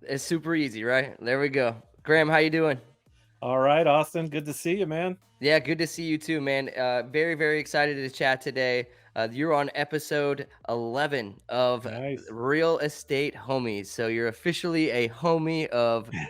It's super easy, right? There we go. Graham, how you doing? All right, Austin. Good to see you, man. Yeah, good to see you too, man. Very, very excited to chat today. You're on episode 11 of Nice. Real Estate Homies. So you're officially a homie of I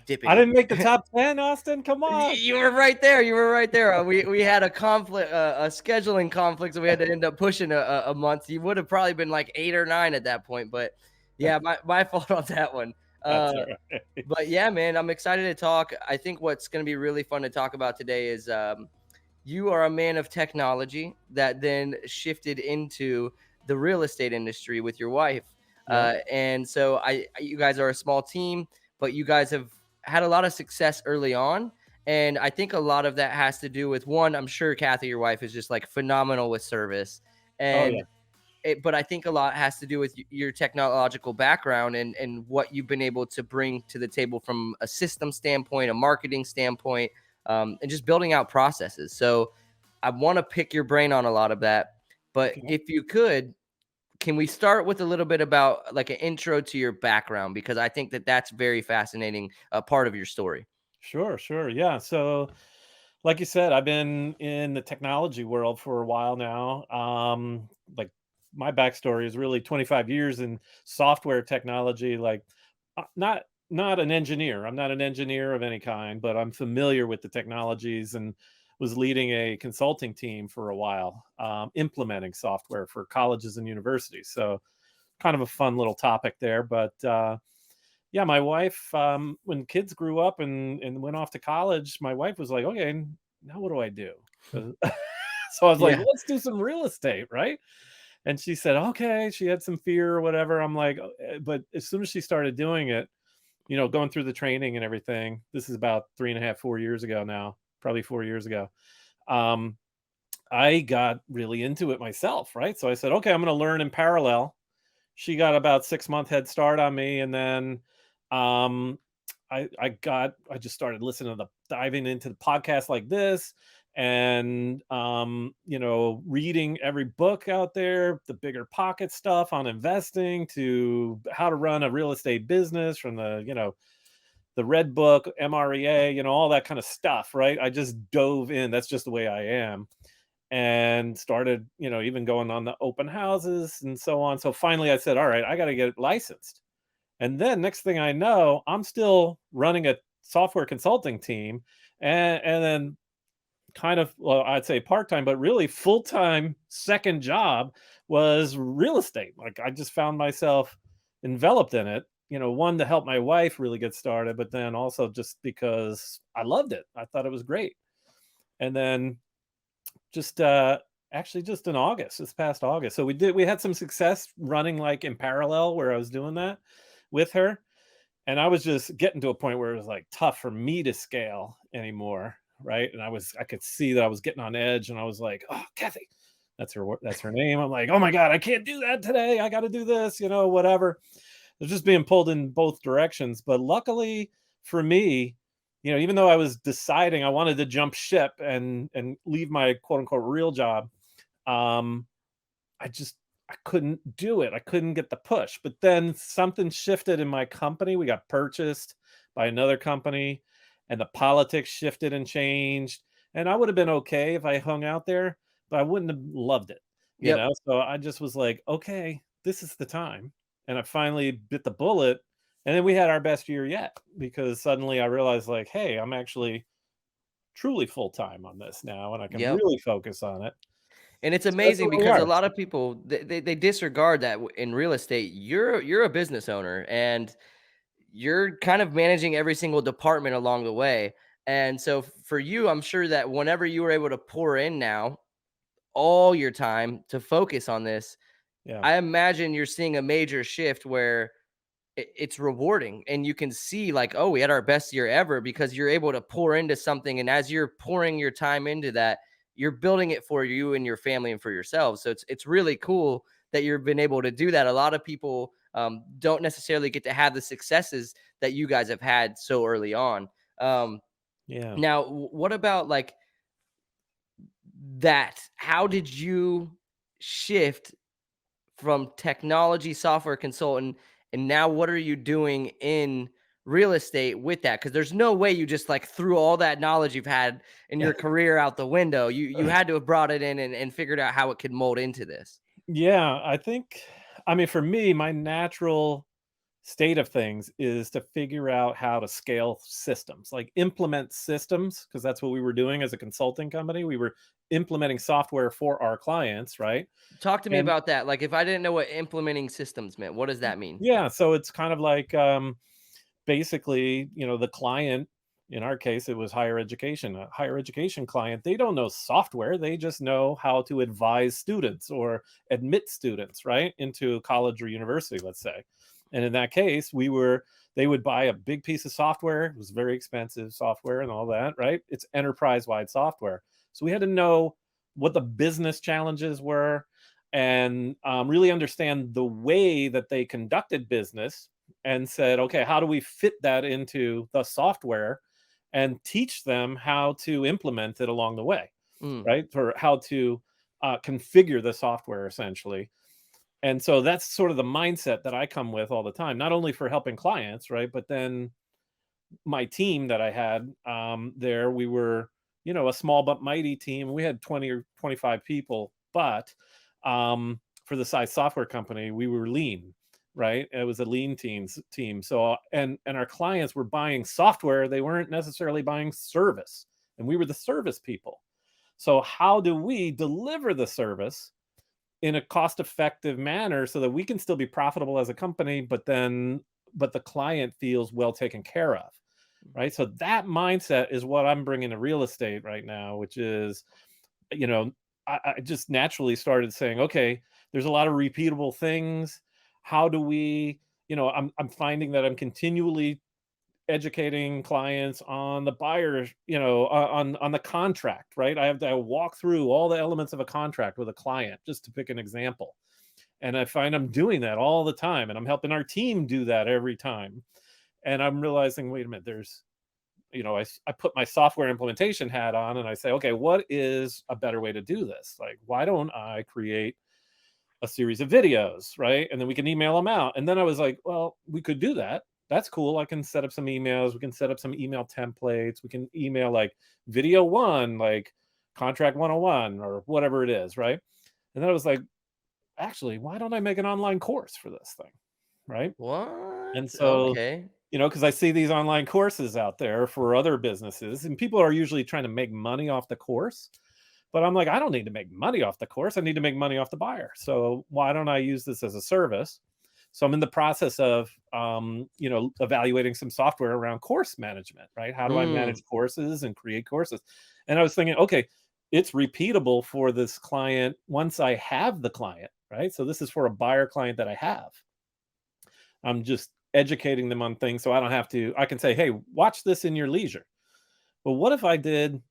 Dippidi. didn't make the top 10, Austin. Come on. You were right there. You were right there. We had a conflict, a scheduling conflict, so we had to end up pushing a month. You would have probably been like 8 or 9 at that point, but yeah, my fault on that one. That's Uh, all right. But yeah, man, I'm excited to talk. I think what's going to be really fun to talk about today is you are a man of technology that then shifted into the real estate industry with your wife. Yep. And so you guys are a small team, but you guys have had a lot of success early on. And I think a lot of that has to do with one, I'm sure Kathy, your wife, is just like phenomenal with service. Oh, yeah. And but I think a lot has to do with your technological background and what you've been able to bring to the table from a system standpoint, a marketing standpoint, and just building out processes. So I want to pick your brain on a lot of that. But Okay. if you could, can we start with a little bit about like an intro to your background? Because I think that that's very fascinating, part of your story. Sure, sure. Yeah. So, like you said, I've been in the technology world for a while now. Like my backstory is really 25 years in software technology. Like, not an engineer. I'm not an engineer of any kind, but I'm familiar with the technologies and was leading a consulting team for a while, implementing software for colleges and universities. So, kind of a fun little topic there. But yeah, my wife, when kids grew up and went off to college, my wife was like, "Okay, now what do I do?" 'Cause so I was like, Yeah. "Well, let's do some real estate, right?" And she said, "Okay." She had some fear or whatever. I'm like, but as soon as she started doing it, going through the training and everything, this is about 3.5, 4 years ago now, probably 4 years ago. Um, I got really into it myself, right? So I said, "Okay, I'm going to learn in parallel." She got about 6-month head start on me, and then um, I just started listening to the diving into the podcast like this, and reading every book out there, the bigger pocket stuff on investing to how to run a real estate business from the red book, MREA, all that kind of stuff, right? I just dove in. That's just the way I am, and started, even going on the open houses and so on. So finally I said, all right, I got to get licensed. And then next thing I know, I'm still running a software consulting team, and then kind of, well, I'd say part-time, but really full-time second job was real estate. Like I just found myself enveloped in it, one to help my wife really get started, but then also just because I loved it. I thought it was great. And then just actually just in August, this past August. So we had some success running like in parallel where I was doing that with her. And I was just getting to a point where it was like tough for me to scale anymore. Right. And I could see that I was getting on edge, and I was like, oh, Kathy, that's her name. I'm like, oh my God, I can't do that today. I got to do this, whatever. It's just being pulled in both directions. But luckily for me, even though I was deciding I wanted to jump ship and leave my quote unquote real job, um, I just I couldn't do it. I couldn't get the push. But then something shifted in my company. We got purchased by another company, and the politics shifted and changed. And I would have been okay if I hung out there, but I wouldn't have loved it. Yep. So I just was like, okay, this is the time. And I finally bit the bullet. And then we had our best year yet, because suddenly I realized, like, hey, I'm actually truly full time on this now, and I can Yep. really focus on it. And it's So that's amazing where we because are. a lot of people they disregard that in real estate. You're a business owner and you're kind of managing every single department along the way. And so for you, I'm sure that whenever you were able to pour in now all your time to focus on this, Yeah. I imagine you're seeing a major shift where it's rewarding and you can see like, oh, we had our best year ever because you're able to pour into something. And as you're pouring your time into that, you're building it for you and your family and for yourselves. So it's really cool that you've been able to do that. A lot of people don't necessarily get to have the successes that you guys have had so early on. Um, Yeah. Now, what about like that? How did you shift from technology software consultant And now what are you doing in real estate with that? Because there's no way you just like threw all that knowledge you've had in your career out the window. You had to have brought it in and figured out how it could mold into this. Yeah, I think, I mean, for me, my natural state of things is to figure out how to scale systems, like implement systems, because that's what we were doing as a consulting company. We were implementing software for our clients, right? Talk to me And about that. Like if I didn't know what implementing systems meant, what does that mean? yeah, so it's kind of like basically, the client, in our case, it was higher education, a higher education client, they don't know software. They just know how to advise students or admit students, right, into college or university, let's say. And in that case, they would buy a big piece of software. It was very expensive software and all that, right? It's enterprise wide software. So we had to know what the business challenges were and really understand the way that they conducted business and said, okay, how do we fit that into the software and teach them how to implement it along the way, Mm. right? Or how to configure the software essentially. And so that's sort of the mindset that I come with all the time, not only for helping clients, right? But then my team that I had there, we were, a small but mighty team. We had 20 or 25 people, but for the size software company, we were lean, right? It was a lean team. So and our clients were buying software; they weren't necessarily buying service, and we were the service people. So how do we deliver the service in a cost-effective manner so that we can still be profitable as a company, but the client feels well taken care of, right? So that mindset is what I'm bringing to real estate right now, which is, you know, I just naturally started saying, okay, there's a lot of repeatable things. How do we, I'm finding that I'm continually educating clients on the buyer, on the contract, right? I have to walk through all the elements of a contract with a client, just to pick an example. And I find I'm doing that all the time, and I'm helping our team do that every time. And I'm realizing, wait a minute, I put my software implementation hat on and I say, okay, what is a better way to do this? Like, why don't I create a series of videos, right? And then we can email them out. And then I was like, well, we could do that. That's cool. I can set up some emails. We can set up some email templates. We can email like video one, like contract 101 or whatever it is, right? And then I was like, actually, why don't I make an online course for this thing? Right. And What? so, Okay. because I see these online courses out there for other businesses, and people are usually trying to make money off the course. But I'm like, I don't need to make money off the course. I need to make money off the buyer. So why don't I use this as a service? So I'm in the process of, evaluating some software around course management, right? How do I Mm. manage courses and create courses? And I was thinking, okay, it's repeatable for this client once I have the client, right? So this is for a buyer client that I have. I'm just educating them on things so I don't have to, I can say, hey, watch this in your leisure. But what if I did,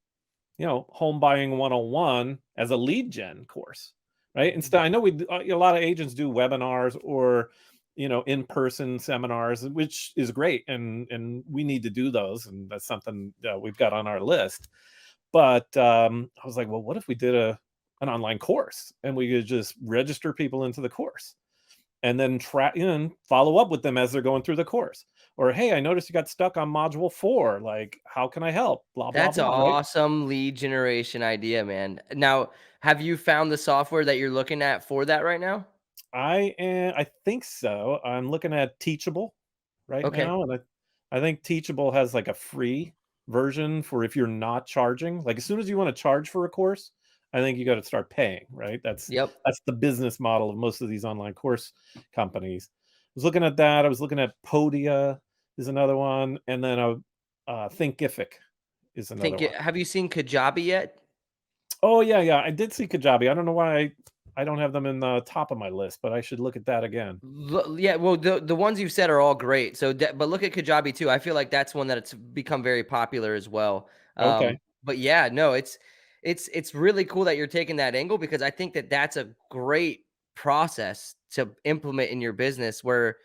home buying 101 as a lead gen course, right? Instead, I know a lot of agents do webinars or, in-person seminars, which is great. And we need to do those. And that's something that we've got on our list. But I was like, well, what if we did an online course and we could just register people into the course? And then track and follow up with them as they're going through the course. Or, hey, I noticed you got stuck on module 4. Like, how can I help? Blah, blah, That's an blah, right? awesome lead generation idea, man. Now, have you found the software that you're looking at for that right now? I think so. I'm looking at Teachable right Okay. now, and I think Teachable has like a free version for if you're not charging. Like as soon as you want to charge for a course, I think you got to start paying, right? Yep. That's the business model of most of these online course companies. I was looking at that. I was looking at Podia is another one, and then Thinkific is another one. Have you seen Kajabi yet? Oh yeah, yeah. I did see Kajabi. I don't know why I don't have them in the top of my list, but I should look at that again. Yeah, well, the ones you've said are all great. So, but look at Kajabi too. I feel like that's one that it's become very popular as well. Okay. But yeah, no, it's really cool that you're taking that angle because I think that that's a great process to implement in your business where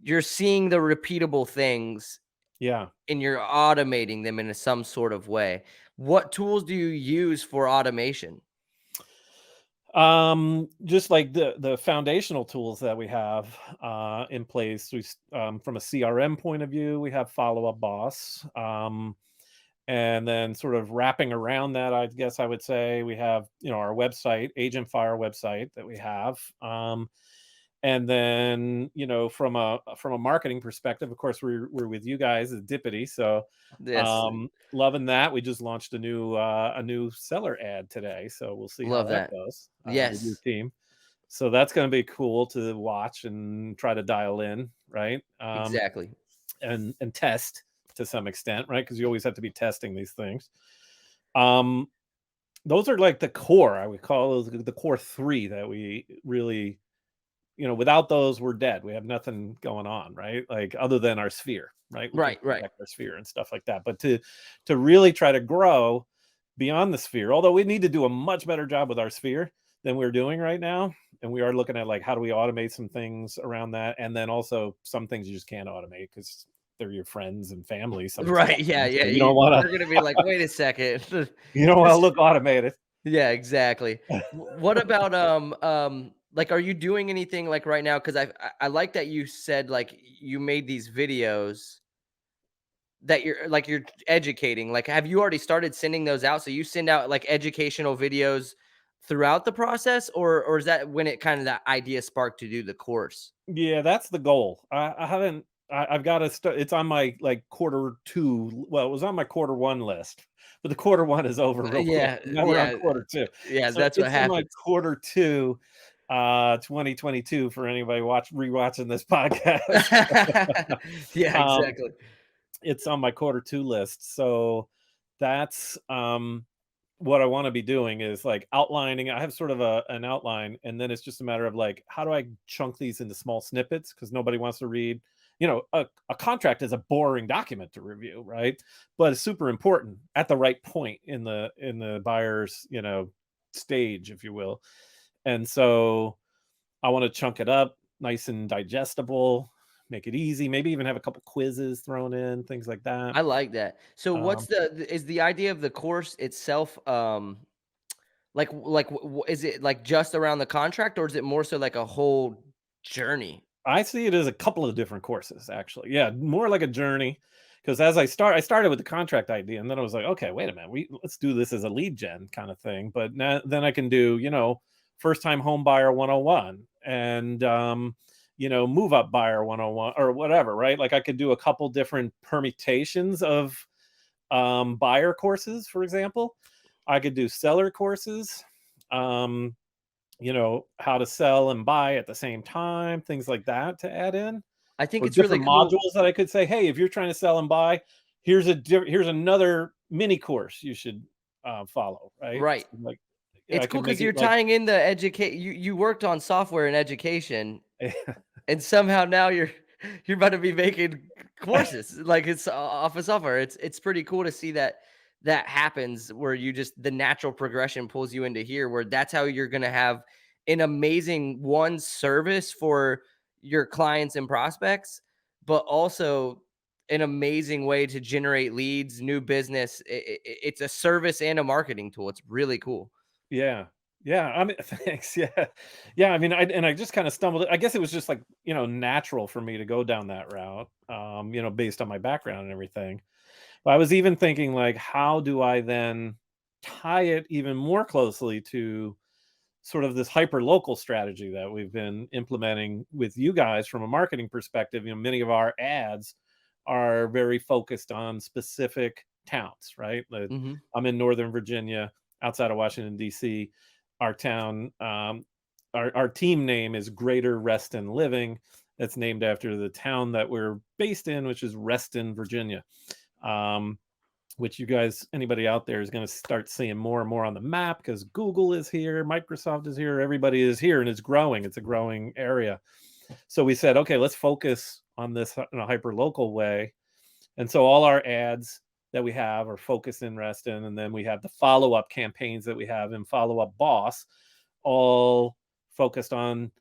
you're seeing the repeatable things Yeah. and you're automating them in some sort of way. What tools do you use for automation? Just like the foundational tools that we have in place. From a CRM point of view, we have Follow Up Boss. And then sort of wrapping around that, I guess I would say we have, our website, Agent Fire website that we have. And then, from a marketing perspective, of course, we're with you guys at Dippidi. So Yes, loving that. We just launched a new seller ad today. So we'll see how love that that. goes with your Yes, team. So that's going to be cool to watch and try to dial in, right? exactly. And test to some extent, right? Because you always have to be testing these things. Um, those are like the core. I would call those the core three that we really, without those, we're dead. We have nothing going on, right? Like other than our sphere, right? We can Right, right. protect our sphere and stuff like that. But to really try to grow beyond the sphere, although we need to do a much better job with our sphere than we're doing right now. And we are looking at like how do we automate some things around that, and then also some things you just can't automate because they're your friends and family Right, sometimes. yeah, yeah, So you don't want they're gonna be to like, "Wait a second." you don't want to This look automated. Yeah, exactly. What about, like, are you doing anything, like, right now? Because I like that you said, like, you made these videos that you're educating. Like, have you already started sending those out? So you send out, like, educational videos throughout the process, or is that when it kinda that idea sparked to do the course? Yeah, that's the goal. I haven't. I've got to start. It's on my like quarter two. Well, it was on my quarter one list, but the quarter one is over real quick. Yeah, Now we're on yeah, quarter two. yeah, So that's what it's in my happens. quarter two, 2022 for anybody rewatching this podcast. Yeah, um, exactly. it's on my quarter two list. So that's what I want to be doing is like outlining. I have sort of an outline, and then it's just a matter of like, how do I chunk these into small snippets? Because nobody wants to read, a contract is a boring document to review, right? But it's super important at the right point in the buyer's, stage, if you will. And so I want to chunk it up nice and digestible, make it easy, maybe even have a couple quizzes thrown in, things like that. I like that. So what's Um, is the idea of the course itself, is it, like, just around the contract, or is it more so like a whole journey? I see it as a couple of different courses, actually. Yeah, more like a journey. Because as I started with the contract idea, and then I was like, okay, wait a minute, let's do this as a lead gen kind of thing. But now, then I can do, first time home buyer 101 and move up buyer 101 or whatever, right? Like I could do a couple different permutations of buyer courses, for example. I could do seller courses. Um, how to sell and buy at the same time, things like that to add in, I think or it's really different cool. modules that I could say, "Hey, if you're trying to sell and buy, here's another mini course you should follow." Right? Right. So, like, yeah, It's I cool can because make 'cause it you're like, tying in the educate you worked on software and education. And somehow now you're about to be making courses, like, it's off of software. It's pretty cool to see that that happens where you just the natural progression pulls you into here, where that's how you're gonna have an amazing, one, service for your clients and prospects, but also an amazing way to generate leads, new business. It's a service and a marketing tool. It's really cool. yeah. Yeah, I mean, thanks. Yeah. Yeah, I mean, I just kind of stumbled. I guess it was just like, natural for me to go down that route, based on my background and everything. But I was even thinking like, how do I then tie it even more closely to sort of this hyper local strategy that we've been implementing with you guys from a marketing perspective? Many of our ads are very focused on specific towns, right? Mhm. I'm in Northern Virginia, outside of Washington D.C. Our town, our team name is Greater Reston Living. That's named after the town that we're based in, which is Reston, Virginia. Um, which you guys, anybody out there is going to start seeing more and more on the map because Google is here, Microsoft is here, everybody is here, and it's growing. It's a growing area. So we said, okay, let's focus on this in a hyper local way. And so all our ads that we have are focused in Reston, and then we have the follow up campaigns that we have in Follow Up Boss, all focused on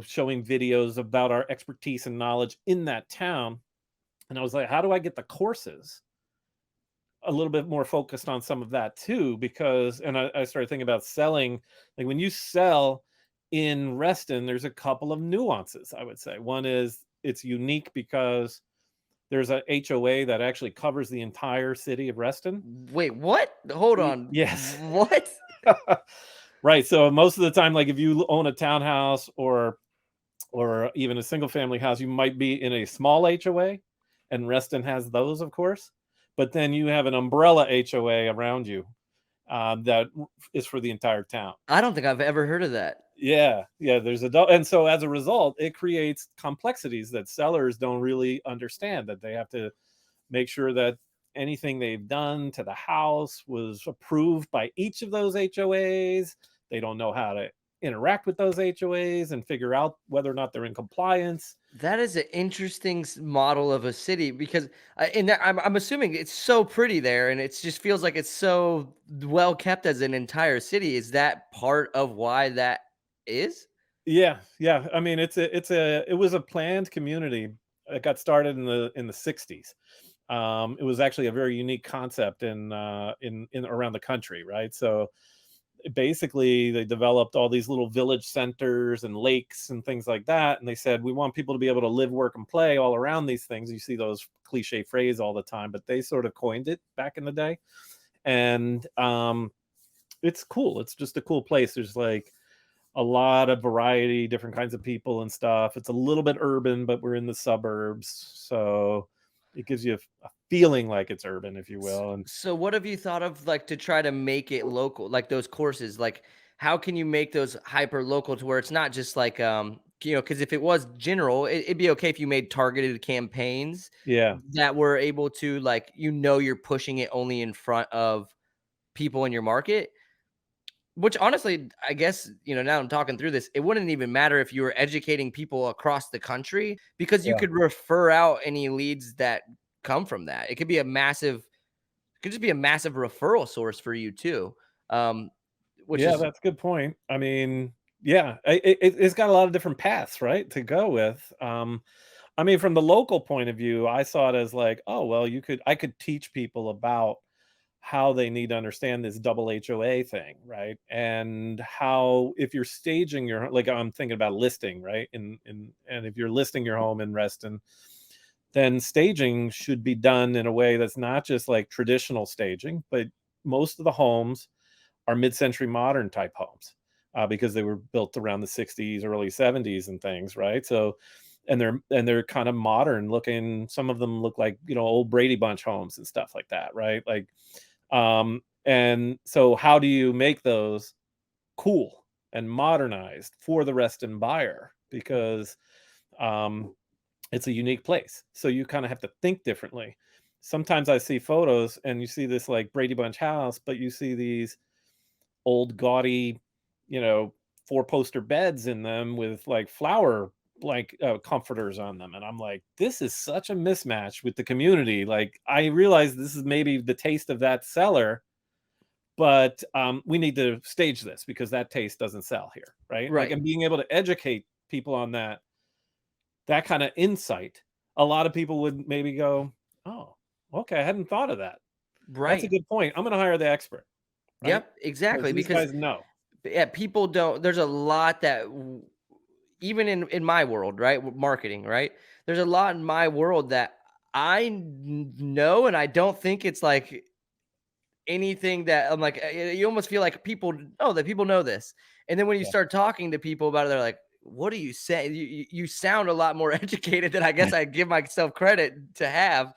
showing videos about our expertise and knowledge in that town. And I was like, how do I get the courses a little bit more focused on some of that too, because and I started thinking about selling. Like when you sell in Reston, there's a couple of nuances, I would say. One is it's unique because there's a HOA that actually covers the entire city of Reston. Wait, what? Hold on. Yes. What? Right. So most of the time, like if you own a townhouse or even a single family house, you might be in a small HOA, and Reston has those, of course. But then you have an umbrella HOA around you that is for the entire town. I don't think I've ever heard of that. Yeah, yeah. There's and so as a result, it creates complexities that sellers don't really understand. That they have to make sure that anything they've done to the house was approved by each of those HOAs. They don't know how to interact with those HOAs and figure out whether or not they're in compliance. That is an interesting model of a city because, in that, I'm assuming it's so pretty there, and it just feels like it's so well kept as an entire city. Is that part of why that is? Yeah, yeah. I mean, it was a planned community. It got started in the 60s. It was actually a very unique concept in around the country, right? So basically they developed all these little village centers and lakes and things like that, and they said we want people to be able to live, work, and play all around these things. You see those cliche phrase all the time, but they sort of coined it back in the day. And it's cool. It's just a cool place. There's like a lot of variety, different kinds of people and stuff. It's a little bit urban, but we're in the suburbs, so it gives you a feeling like it's urban, if you will. And So what have you thought of, like, to try to make it local, like those courses? Like, how can you make those hyper local to where it's not just like, because if it was general, it'd be okay if you made targeted campaigns yeah, that were able to, like, you're pushing it only in front of people in your market. Which honestly, I guess, now I'm talking through this, it wouldn't even matter if you were educating people across the country because you yeah, could refer out any leads that come from that. It could just be a massive referral source for you too. Um, which yeah. is That's a good point. I mean, yeah, it's got a lot of different paths, right, to go with. I mean, from the local point of view, I saw it as like, oh well, I could teach people about how they need to understand this double HOA thing, right? And how if you're staging your like I'm thinking about listing, right? And if you're listing your home in Reston, then staging should be done in a way that's not just like traditional staging, but most of the homes are mid-century modern type homes because they were built around the 60s, early 70s and things, right? So and they're kind of modern looking. Some of them look like, old Brady Bunch homes and stuff like that, right? Like and so how do you make those cool and modernized for the Reston buyer? Because um, it's a unique place. So you kind of have to think differently. Sometimes I see photos and you see this like Brady Bunch house, but you see these old gaudy, you know, four poster beds in them with like flower comforters on them, and I'm like, this is such a mismatch with the community. Like I realize this is maybe the taste of that seller, but we need to stage this because that taste doesn't sell here, right? Like, right, and being able to educate people on that kind of insight, a lot of people would maybe go, oh, okay, I hadn't thought of that. That's a right. good point. I'm going to hire the expert, right? Yep, Because exactly. these Because guys know. yeah, people don't. There's a lot that even in my world, right, with marketing, right. There's a lot in my world that know, and I don't think it's like anything that I'm like, you almost feel like people know that people know this. And then when you Yeah. start talking to people about it, they're like, what are you saying? You sound a lot more educated than I guess I give myself credit to have.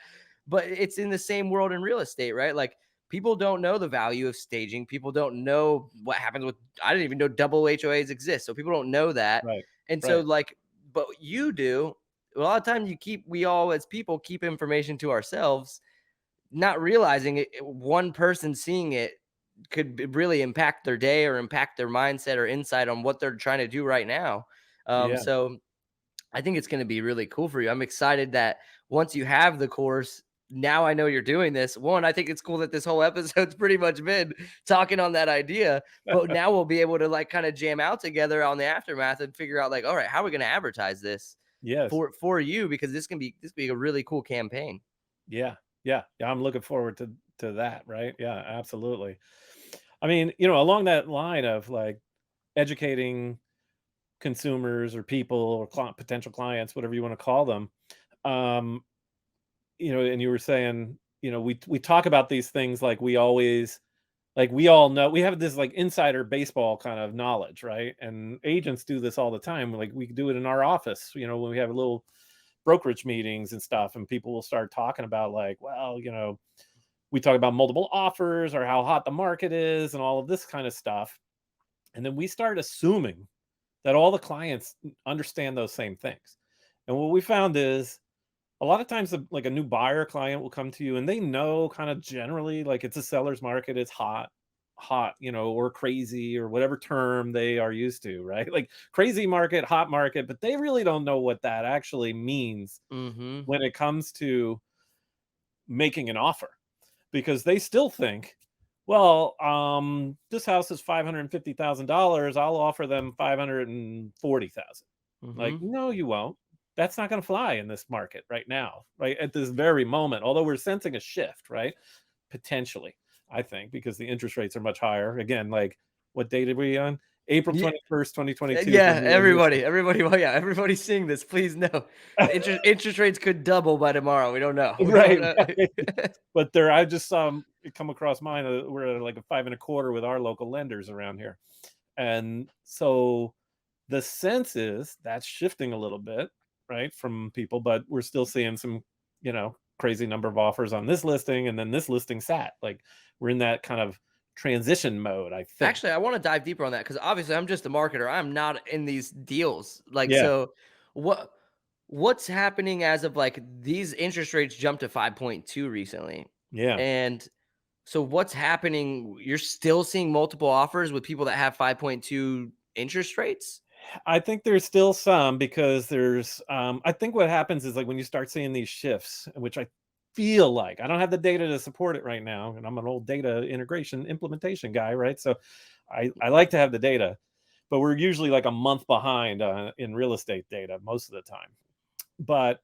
But it's in the same world in real estate, right? Like people don't know the value of staging. People don't know what happens with, I didn't even know double HOAs exist. So people don't know that. Right. And so, Right. like, but you do. A lot of times we all as people keep information to ourselves, not realizing it, one person seeing it could really impact their day or impact their mindset or insight on what they're trying to do right now. Yeah. So I think it's going to be really cool for you. I'm excited that once you have the course, now I know you're doing this. One, I think it's cool that this whole episode's pretty much been talking on that idea, but now we'll be able to like kind of jam out together on the aftermath and figure out like, all right, how are we going to advertise this Yes. for you? Because this can be a really cool campaign. Yeah. Yeah. Yeah. I'm looking forward to that, right? Yeah, absolutely. I mean, you know, along that line of like educating consumers or people or potential clients, whatever you want to call them, um, you know, and you were saying, you know, we talk about these things like we always like we all know we have this like insider baseball kind of knowledge, right? And agents do this all the time. Like we do it in our office, you know, when we have little brokerage meetings and stuff, and people will start talking about like, well, you know, we talk about multiple offers or how hot the market is and all of this kind of stuff. And then we start assuming that all the clients understand those same things. And what we found is a lot of times like a new buyer client will come to you and they know kind of generally like it's a seller's market, it's hot, you know, or crazy or whatever term they are used to, right? Like crazy market, hot market, but they really don't know what that actually means Mhm. when it comes to making an offer, because they still think, well, this house is $550,000. I'll offer them 540,000. Like, Mhm. no, you won't. That's not going to fly in this market right now, right at this very moment. Although we're sensing a shift, right? Potentially, I think, because the interest rates are much higher. Again, like what date are we on? April Yeah, 21st, 2022 for yeah, new everybody, initial. everybody, well, yeah, everybody's seeing this. Please know, interest rates could double by tomorrow. We don't know. We don't Right, know. right. But there, I just saw 'em come across mine. We're at like a 5.25 with our local lenders around here. And so the sense is that's shifting a little bit, right, from people, but we're still seeing some, you know, crazy number of offers on this listing, and then this listing sat. Like we're in that kind of transition mode, I think. Actually, I wanna dive deeper on that because obviously I'm just a marketer. I'm not in these deals. Like, Yeah, so what what's happening as of, like, these interest rates jumped to 5.2 recently, yeah. and so what's happening? You're still seeing multiple offers with people that have 5.2 interest rates? I think there's still some because there's I think what happens is like when you start seeing these shifts, which I feel like I don't have the data to support it right now, and I'm an old data integration implementation guy, right? So I like to have the data, but we're usually like a month behind in real estate data most of the time. But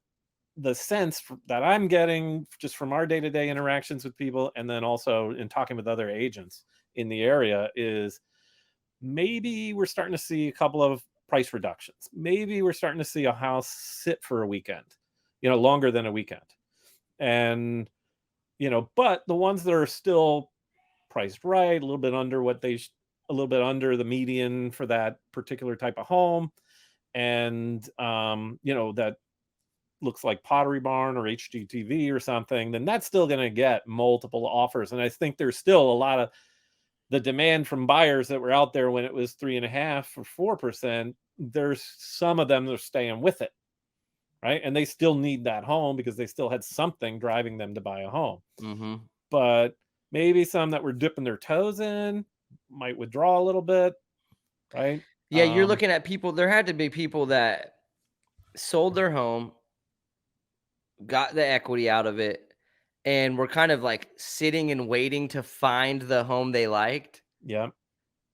the sense that I'm getting just from our day-to-day interactions with people, and then also in talking with other agents in the area, is maybe we're starting to see a couple of price reductions. Maybe we're starting to see a house sit for a weekend, you know, longer than a weekend. And, you know, but the ones that are still priced right, a little bit under a little bit under the median for that particular type of home. And, you know, that looks like Pottery Barn or HGTV or something, then that's still going to get multiple offers. And I think there's still a lot of the demand from buyers that were out there when it was 3.5 or 4%. There's some of them that are staying with it, right? And they still need that home because they still had something driving them to buy a home. Mhm. But maybe some that were dipping their toes in might withdraw a little bit, right? Yeah, you're looking at people there had to be people that sold their home, got the equity out of it, and were kind of, like, sitting and waiting to find the home they liked, Yeah.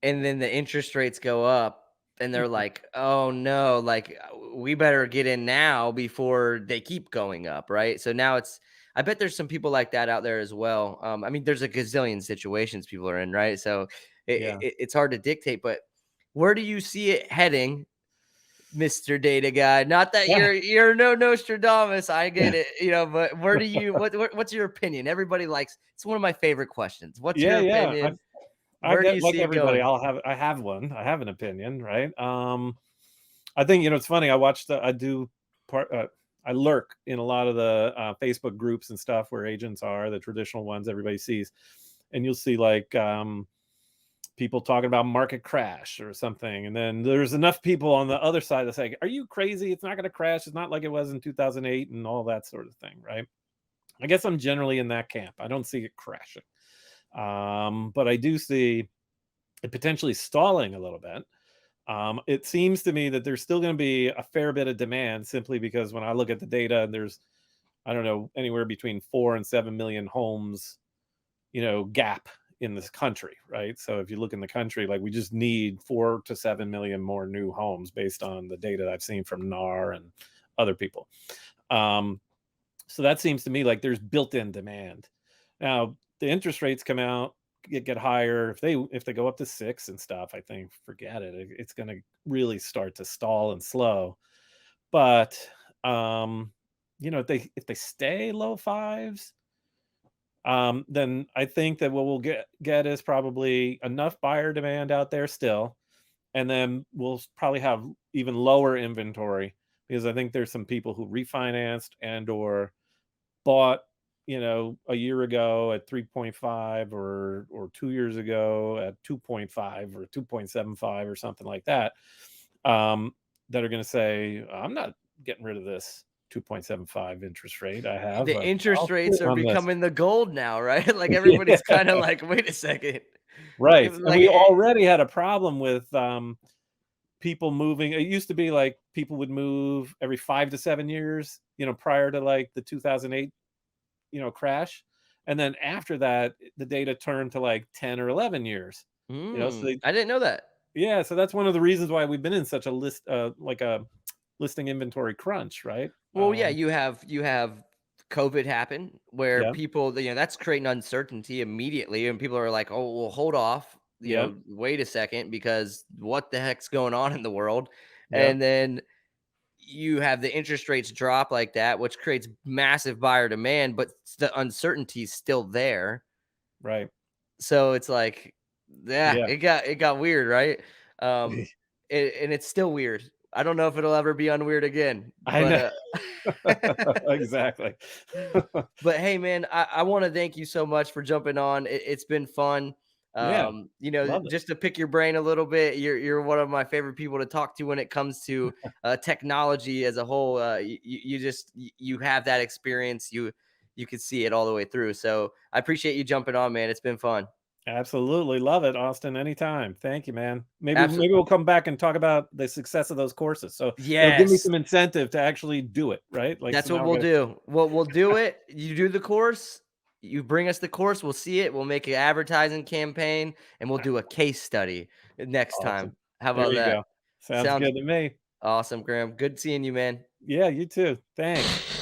and then the interest rates go up, and they're like, "Oh, no, like, we better get in now before they keep going up," right? So now it's I bet there's some people like that out there as well. I mean, there's a gazillion situations people are in, right? So Yeah. it's hard to dictate, but where do you see it heading, Mr. Data Guy? Not that Yeah. you're no Nostradamus, I get it, but where do you what's your opinion? Everybody likes it's one of my favorite questions. What's Yeah. your Yeah. opinion? I Where do get you like see it everybody. going? I have one. I have an opinion, right? I think, you know, it's funny. I do part, I lurk in a lot of the Facebook groups and stuff where agents are, the traditional ones everybody sees. And you'll see like people talking about market crash or something. And then there's enough people on the other side that say, are you crazy? It's not going to crash. It's not like it was in 2008 and all that sort of thing, right? I guess I'm generally in that camp. I don't see it crashing. But I do see it potentially stalling a little bit. It seems to me that there's still going to be a fair bit of demand simply because when I look at the data, there's, I don't know, anywhere between 4 and 7 million homes, you know, gap in this country, right? So if you look in the country, like we just need 4 to 7 million more new homes based on the data I've seen from NAR and other people. Um, so that seems to me like there's built-in demand. Now, the interest rates come out, get higher, if they go up to 6 and stuff, I think forget it. It's gonna really start to stall and slow. But, um, if they stay low 5s, then I think that what we'll get is probably enough buyer demand out there still, and then we'll probably have even lower inventory because I think there's some people who refinanced and or bought, a year ago at 3.5 or 2 years ago at 2.5 or 2.75 or something like that, that are gonna say, "I'm not getting rid of this 2.75 interest rate I have. The interest I'll sit rates are on this." becoming the gold now, right? Like everybody's Yeah, kind of like, wait a second. right, If, and like, we already had a problem with, people moving. It used to be like people would move every 5 to 7 years, prior to, like, the 2008, crash, and then after that, the data turned to, like, 10 or 11 years, so they I didn't know that. yeah, so that's one of the reasons why we've been in such a like a listing inventory crunch, right? Well, yeah, you have COVID happen where Yeah, people, that's creating uncertainty immediately, and people are like, "Oh, well, hold off, yep, wait a second, because what the heck's going on in the world?" yep, And then you have the interest rates drop like that, which creates massive buyer demand, but the uncertainty is still there. right, So it's like, yeah, yeah. it got weird, right? Um, and it's still weird. I don't know if it'll ever be unweird again, I know. Exactly. but hey, man, I want to thank you so much for jumping on. It's been fun. Yeah, love it. Just to pick your brain a little bit, you're one of my favorite people to talk to when it comes to technology as a whole. You have that experience. You could see it all the way through. So I appreciate you jumping on, man. It's been fun. Absolutely love it, Austin, anytime. Thank you, man. Maybe Absolutely. maybe we'll come back and talk about the success of those courses, so it'll give me Yes. some incentive to actually do it, right? Like, so That's what now I we'll gotta do. We'll do it. You do the course. You bring us the course. We'll see it. We'll make an advertising campaign, and we'll do a case study next awesome. time. How There about you that? go. Sounds Sounds good to me. awesome, Graham. Good seeing you, man. Yeah, you too. Thanks.